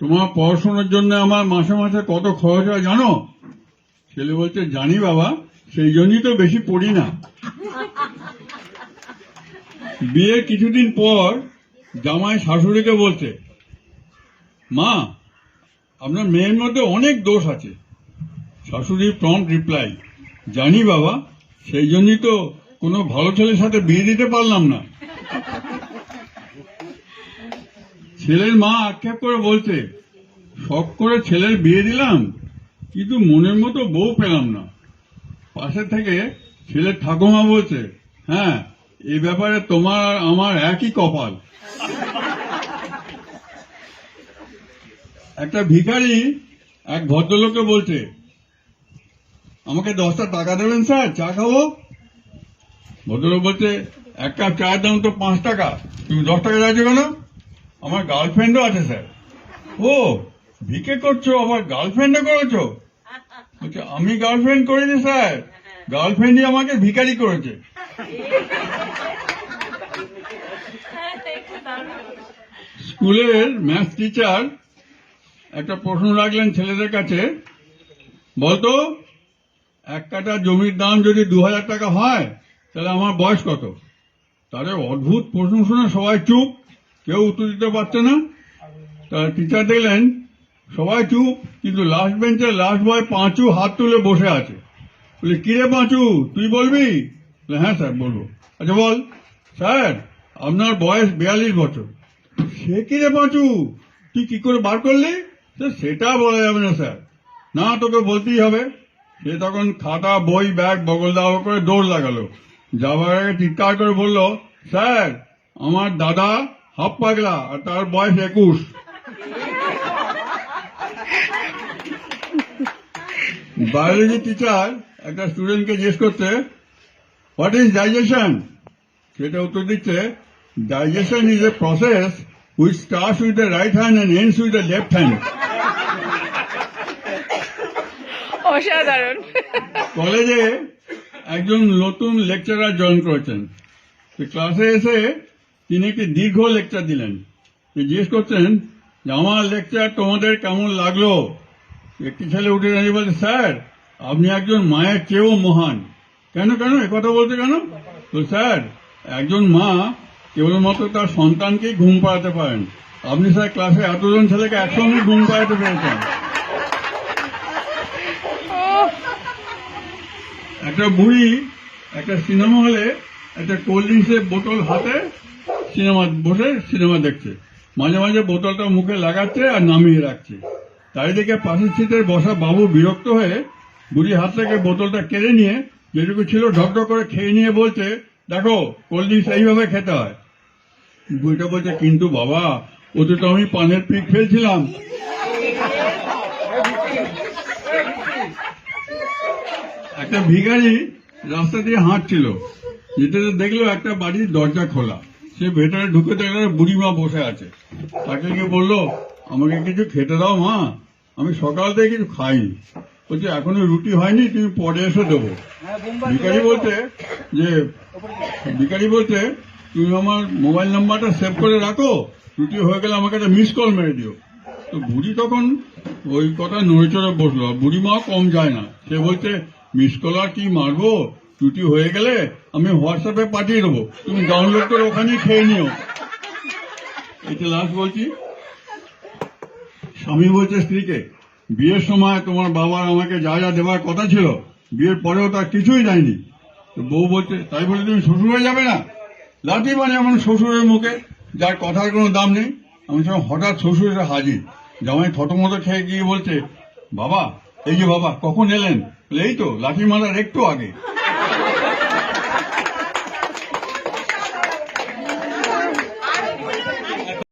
তোমার পড়াশোনার জন্য আমার মাসে মাসে কত খরচ হয় জানো? ছেলে বলছে, জানি বাবা, সেই জন্যই তো বেশি পড়ি না। বিয়ের কিছুদিন পর জামাই শাশুড়িকে বলছে, মা, আপনার মেয়ের মধ্যে অনেক দোষ আছে। শাশুড়ি প্রম্পট রিপ্লাই, জানি বাবা, সেই জন্যই তো কোনো ভালো ছেলের সাথে বিয়ে দিতে পারলাম না। ছেলের মা আক্ষেপ করে বলছে, শখ করে ছেলের বিয়ে দিলাম, কিন্তু মনের মতো বউ পেলাম না। পাশে থেকে ছেলের ঠাকুমা বলছে, হ্যাঁ, এই ব্যাপারে তোমার আর আমার একই কপাল। একটা ভিখারি এক ভদ্রলোককে বলছে, আমাকে 10টা টাকা দেবেন স্যার, চা খাবো। ভদ্রলোক বলছে, এক কাপ চায়ের দাম তো 5 টাকা, তুমি 10 টাকা চাইছো কেন? আমার গার্লফ্রেন্ডও আছে স্যার। ও, ভিকে করছো, আবার গার্লফ্রেন্ডও করেছো? বলছে, আমি গার্লফ্রেন্ড করিনি স্যার, গার্লফ্রেন্ডই আমাকে ভিখারি করেছে। স্কুলের ম্যাথ টিচার একটা প্রশ্ন রাখলেন ছেলেদের কাছে, বলতো, 1 কাঠা জমির দাম যদি 2000 টাকা হয়, তাহলে আমার বয়স কত? তাদের অদ্ভুত প্রশ্ন শুনে সবাই চুপ, কেউ উত্তর দিতে পারছে না। তার টিচার দেখলেন সবাই চুপ, কিন্তু লাস্ট বেঞ্চের লাস্ট বয় পাঁচু হাত তুলে বসে আছে। বলে, কিরে পাঁচু, তুই বলবি? বলে, হ্যাঁ স্যার, বলবো। আচ্ছা বল। স্যার, আপনার বয়স 42 বছর। সে কিরে পাঁচু, তুই কি করে বার করলি? সেটা বলা যাবে না স্যার। না, তোকে বলতেই হবে। সে তখন খাতা, বই, ব্যাগ বগল দাও করে দৌড় লাগালো। যাবার আগে চিৎকার করে বলল, স্যার, আমার দাদা হাফ পাগলা আর তার বয়স 21। বায়োলজি টিচার একটা স্টুডেন্টকে জিজ্ঞেস করতে, হোয়াট ইজ ডাইজেশন? সেটা উত্তর দিচ্ছে, digestion is a process which starts with the right hand and ends with the left hand. অসাধারণ। কলেজে একজন নতুন লেকচারার জয়েন করেছেন। ক্লাসে এসে তিনি একটি দীর্ঘ লেকচার দিলেন। জিজ্ঞেস করছেন যে, আমার লেকচার তোমাদের কেমন লাগলো? একটি ছেলে উঠে দাঁড়িয়ে বলছে, স্যার, আপনি একজন মায়ের চেয়েও মহান। কেন কেন একথা বলতে কেন? তো স্যার, একজন মা কেবলমাত্র তার সন্তানকেই ঘুম পাড়াতে পারেন। আপনি স্যার ক্লাসে এতজন ছেলেকে একসঙ্গে ঘুম পাড়াতে পেরেছেন। একটা বুড়ি একটা সিনেমা হলে একটা কোল্ড ড্রিঙ্কসের বোতল হাতে বসে সিনেমা দেখছে। মাঝে মাঝে বোতলটা মুখে লাগাচ্ছে আর নামিয়ে রাখছে। তাই দেখে পাশের সিটের বসা বাবু বিরক্ত হয়ে বুড়ির হাত থেকে বোতলটা কেড়ে নিয়ে যেটুকু ছিল ঢকঢক করে খেয়ে নিয়ে বলছে, দেখো, কোল্ড ড্রিঙ্কস এইভাবে খেতে হয়। বুড়িটা বলছে, কিন্তু বাবা, ওতে তো আমি পানের পিক ফেলছিলাম। একটা ভিখারি রাস্তা দিয়ে হাঁটছিল, যেতে দেখলো একটা বাড়ির দরজা খোলা। সে ভেতরে ঢুকে দেখলো বুড়িমা বসে আছে। তাকে গিয়ে বললো, আমাকে কিছু খেতে দাও মা, আমি সকাল থেকে কিছু খাইনি। বলছে, এখনো রুটি হয়নি, তুমি পরে এসে দেবো। ভিখারি বলছে, তুমি আমার মোবাইল নাম্বারটা সেভ করে রাখো, রুটি হয়ে গেলে আমাকে একটা মিস কল মেরে দিও। তো বুড়ি তখন ওই কথা নড়ে চড়ে বসলো। বুড়িমাও কম যায় না, সে বলছে, মিস কল আর কি মারবো, রুটি হয়ে গেলে আমি হোয়াটসঅ্যাপে পাঠিয়ে দেবো, তুমি ডাউনলোড করে ওখানেই খেয়ে নিও। এটা লাস্ট বলছি। স্বামী বলছে স্ত্রীকে, বিয়ের সময় তোমার বাবার আমাকে যা যা দেওয়ার কথা ছিল, বিয়ের পরেও তার কিছুই দেয়নি। তো বউ বলছে, তাই বলে তুমি শ্বশুর হয়ে যাবে না? লাঠি মানে এমন শ্বশুরের মুখে, যার কথার কোনো দাম নেই। আমি সব হঠাৎ শ্বশুর এসে হাজির। জামাই থতমতো খেয়ে গিয়ে বলছে, বাবা, এই যে বাবা, কখন এলেন? এই তো লাঠি মারার একটু আগে।